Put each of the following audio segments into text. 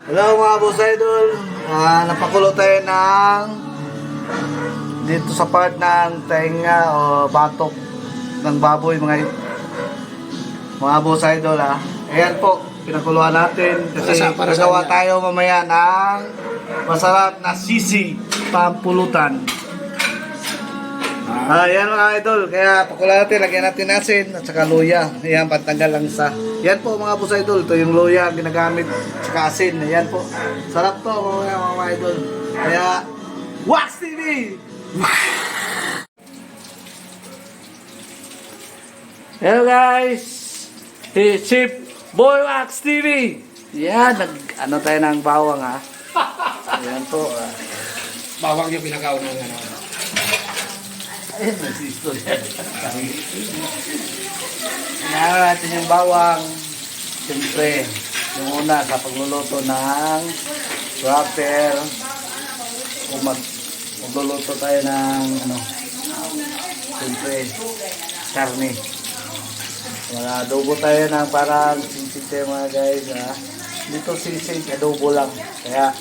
Hello mga boss idol, napakulo tayo ng dito sa part ng tainga o batok ng baboy mga boss idol Ayan po, pinakuluan natin kasi nagawa tayo mamaya ng masarap na sisi pampulutan. Ayan mga idol, kaya pakuluan natin, lagyan natin asin at saka luya. Ayan, pantanggal lang sa. Yan po mga boss idol, ito yung luya ang ginagamit at saka asin. Ayan po, sarap to mga idol. Kaya, Wax TV! Hello guys! Si Chip Boy Wax TV! Yan, ano tayo ng bawang Ayan po. Bawang yung pinakauna ng ano. Ayun, nasisto yan. Inaano natin yung bawang. Siyempre, yung una sa pagluluto ng wrapper. Magluluto tayo ng siyempre, karne. Adobo tayo ng parang sisig tayo mga guys. Dito sisig, adobo lang. Kaya,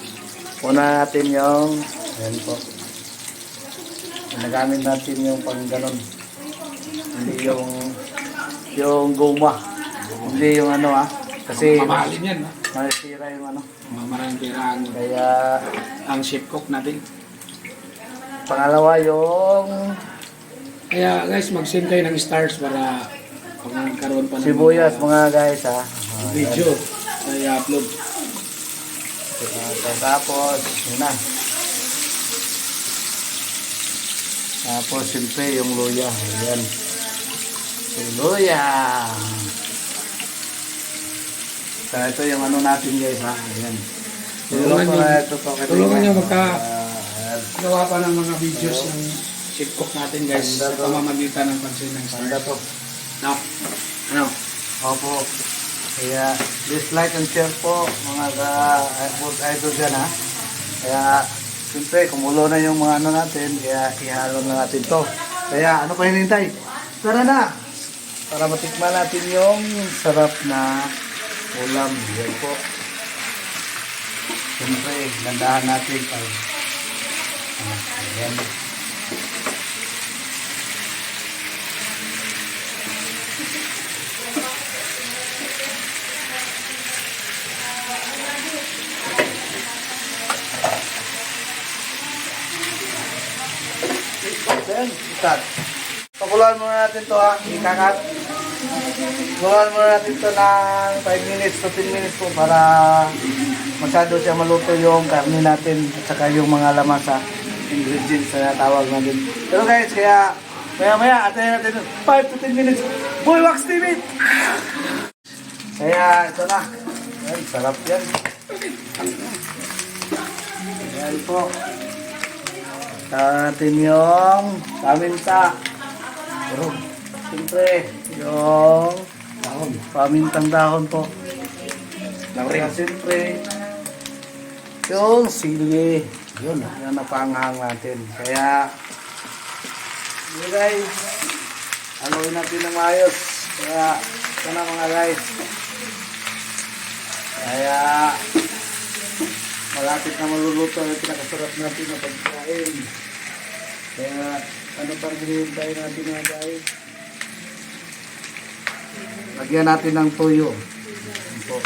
una natin yung, ayan po. Nagamit natin yung pang ganon. Hindi yung goma. Hindi yung kasi Mamahalin yan, masira yung Maraming pera Kaya ang chef cook natin. pangalawa yung Kaya guys, mag-send kayo ng stars para pag nagkaroon pa ng sibuyas mga guys video na i-upload. Tapos yun na. Tapos siyempre yung luya. Ayan. Yung luya. So ito yung natin guys Ayan. Tulungan nyo gawa pa ng mga videos ng chef cook natin guys sa pamamagitan ng pansin ng Panda stars. to. No? Ano? Opo. Kaya please like and share po mga food idol dyan Kaya siyempre kumulo na yung mga natin. Kaya ihalo na natin to. Kaya ano pa hinintay? Tara na! Para matikman natin yung sarap na ulam. Yan po. Siyempre, gandahan natin pag ayan. Ayan, ikat. Pakuluan muna natin to ikakat. Pakuluan muna natin to ng 5 minutes to 10 minutes po para masyado siya maluto yung karne natin at saka yung mga laman sa ingredients na tawag natin. Pero guys, kaya maya atayin natin 5 to 10 minutes. Boy Wax TV! Kaya ito na. Ayan, sarap yan. Ayan po. Natin yung paminta. Pero, siyempre, yung pamintang dahon po. Kaya siyempre, yung sili. Yun napanghang natin. Kaya, yun guys, haluin natin ng maayos. Kaya, ito na mga guys. Kaya, malapit na maluluto ang pinakasarap natin na pagkain. Kaya, ano pang hinihintay natin mga guys? Lagyan natin ng tuyo. Yan po.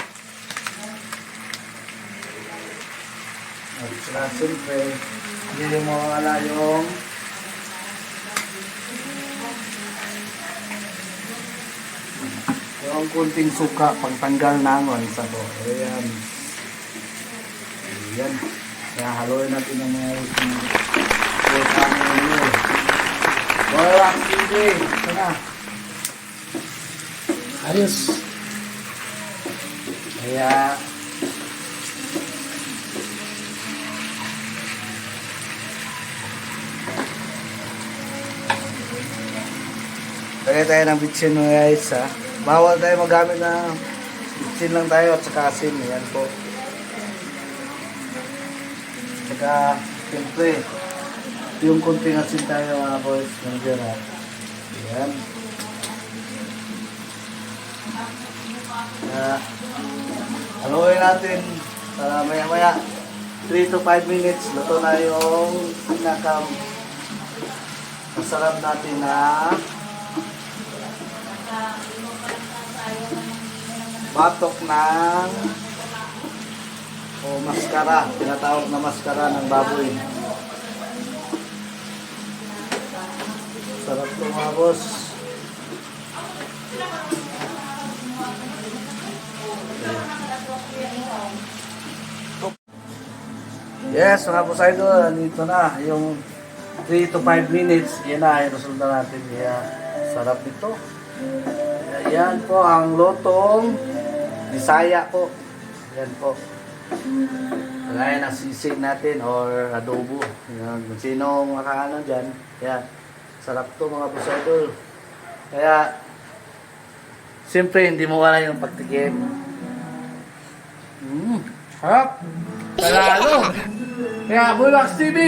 At sila siyempre, hindi yung mawala yung kunting suka pagtanggal ng sa to. Ayan. Ayan. Kaya haluin natin ang mga wala hindi. Ito na. Ayos. Kaya lagay tayo ng bitsin mo guys Bawal tayo magamit na bitsin lang tayo at saka asin. Yan po. Saka siyempre yung kunting asin tayo mga boys. Nandiyan Yan. Haluin natin Para maya-maya, 3 to 5 minutes, luto na yung masarap natin na batok ng maskara, tinatawag na maskara ng baboy. Sarap to mga boss. Yes, mga boss idol, dito na yung 3 to 5 minutes. Yan na, yung resulta natin. Yan, sarap ito. Yan po ang lotong Bisaya po. Yan po. Kagaya ng sisig natin or adobo. Yan, kung sinong makaano dyan. Yan, sarap to mga boss idol. Kaya, siyempre hindi mo wala yung pagtikim. Harap! Talalo! Kaya, Bullbox TV!